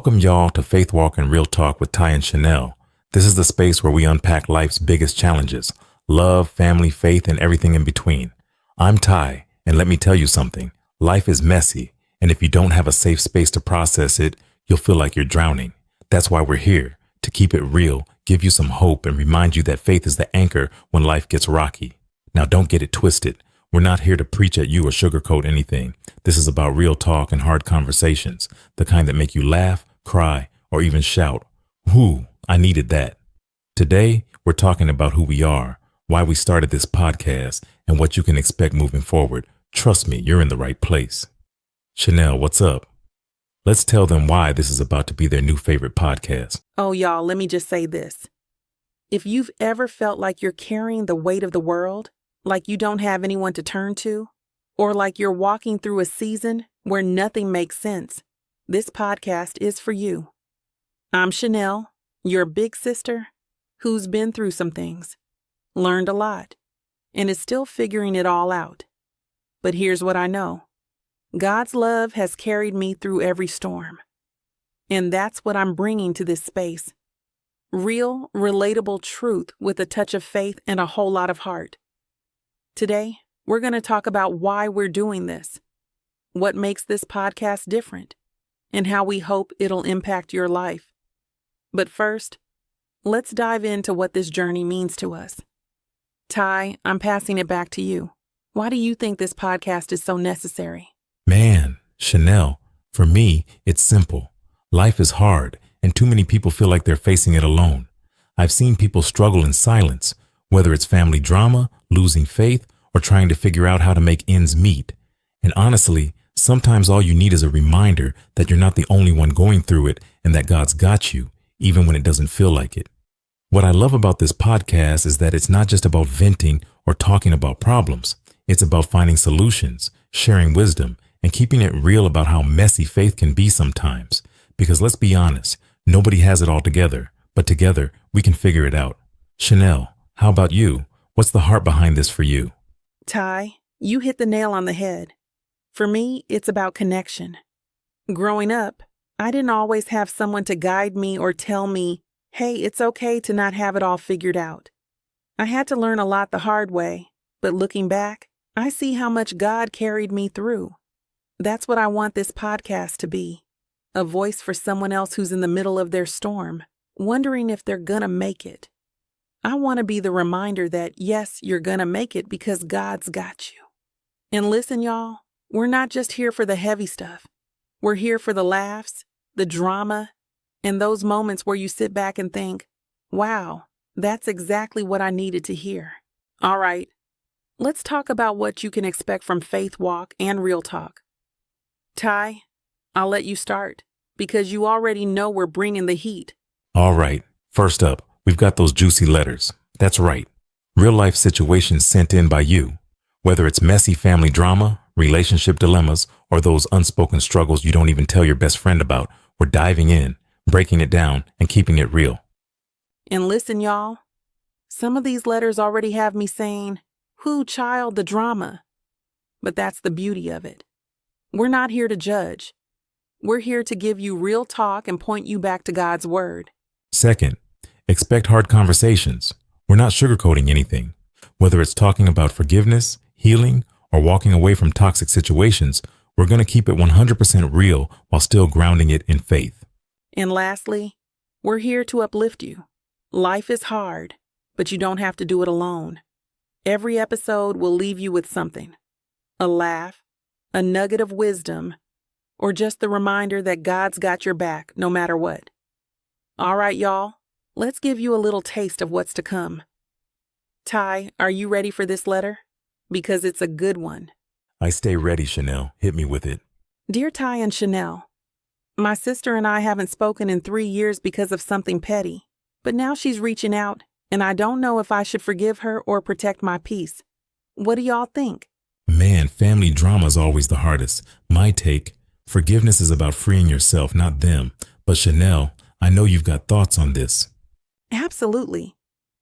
Welcome y'all to Faith Walk and Real Talk with Tye and Chanel. This is the space where we unpack life's biggest challenges, love, family, faith, and everything in between. I'm Tye, and let me tell you something. Life is messy, and if you don't have a safe space to process it, you'll feel like you're drowning. That's why we're here, to keep it real, give you some hope, and remind you that faith is the anchor when life gets rocky. Now don't get it twisted. We're not here to preach at you or sugarcoat anything. This is about real talk and hard conversations, the kind that make you laugh, cry, or even shout, "Whoo, I needed that." Today, we're talking about who we are, why we started this podcast, and what you can expect moving forward. Trust me, you're in the right place. Chanel, what's up? Let's tell them why this is about to be their new favorite podcast. Oh, y'all, let me just say this. If you've ever felt like you're carrying the weight of the world, like you don't have anyone to turn to, or like you're walking through a season where nothing makes sense, this podcast is for you. I'm Chanel, your big sister, who's been through some things, learned a lot, and is still figuring it all out. But here's what I know. God's love has carried me through every storm. And that's what I'm bringing to this space. Real, relatable truth with a touch of faith and a whole lot of heart. Today, we're going to talk about why we're doing this, what makes this podcast different, and how we hope it'll impact your life. But first, let's dive into what this journey means to us. Tye, I'm passing it back to you. Why do you think this podcast is so necessary? Man, Chanel, for me, it's simple. Life is hard, and too many people feel like they're facing it alone. I've seen people struggle in silence, whether it's family drama, losing faith, or trying to figure out how to make ends meet. And honestly, sometimes all you need is a reminder that you're not the only one going through it and that God's got you, even when it doesn't feel like it. What I love about this podcast is that it's not just about venting or talking about problems. It's about finding solutions, sharing wisdom, and keeping it real about how messy faith can be sometimes. Because let's be honest, nobody has it all together, but together we can figure it out. Chanel, how about you? What's the heart behind this for you? Tye, you hit the nail on the head. For me, it's about connection. Growing up, I didn't always have someone to guide me or tell me, hey, it's okay to not have it all figured out. I had to learn a lot the hard way, but looking back, I see how much God carried me through. That's what I want this podcast to be. A voice for someone else who's in the middle of their storm, wondering if they're gonna make it. I want to be the reminder that, yes, you're gonna make it because God's got you. And listen, y'all, we're not just here for the heavy stuff. We're here for the laughs, the drama, and those moments where you sit back and think, wow, that's exactly what I needed to hear. All right, let's talk about what you can expect from Faith Walk and Real Talk. Tye, I'll let you start because you already know we're bringing the heat. All right, first up, we've got those juicy letters. That's right. Real life situations sent in by you. Whether it's messy family drama, relationship dilemmas, or those unspoken struggles you don't even tell your best friend about, we're diving in, breaking it down, and keeping it real. And listen, y'all, some of these letters already have me saying, who child the drama? But that's the beauty of it. We're not here to judge. We're here to give you real talk and point you back to God's word. Second, expect hard conversations. We're not sugarcoating anything. Whether it's talking about forgiveness, healing, or walking away from toxic situations, we're going to keep it 100% real while still grounding it in faith. And lastly, we're here to uplift you. Life is hard, but you don't have to do it alone. Every episode will leave you with something. A laugh, a nugget of wisdom, or just the reminder that God's got your back no matter what. All right, y'all, let's give you a little taste of what's to come. Tye, are you ready for this letter? Because it's a good one. I stay ready, Chanel. Hit me with it. Dear Tye and Chanel, my sister and I haven't spoken in 3 years because of something petty, but now she's reaching out, and I don't know if I should forgive her or protect my peace. What do y'all think? Man, family drama is always the hardest. My take, forgiveness is about freeing yourself, not them. But Chanel, I know you've got thoughts on this. Absolutely.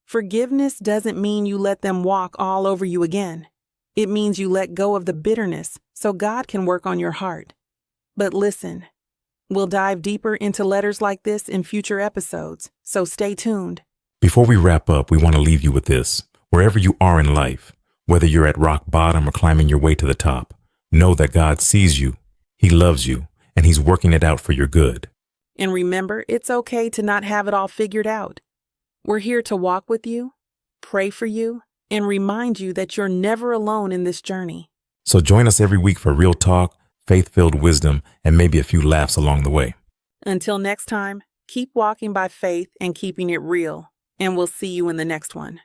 Forgiveness doesn't mean you let them walk all over you again. It means you let go of the bitterness so God can work on your heart. But listen, We'll dive deeper into letters like this in future episodes, so stay tuned. Before we wrap up, we want to leave you with this. Wherever you are in life, whether you're at rock bottom or climbing your way to the top, know that God sees you, He loves you, and He's working it out for your good. And remember, it's okay to not have it all figured out. We're here to walk with you, pray for you, and remind you that you're never alone in this journey. So join us every week for real talk, faith-filled wisdom, and maybe a few laughs along the way. Until next time, keep walking by faith and keeping it real, and we'll see you in the next one.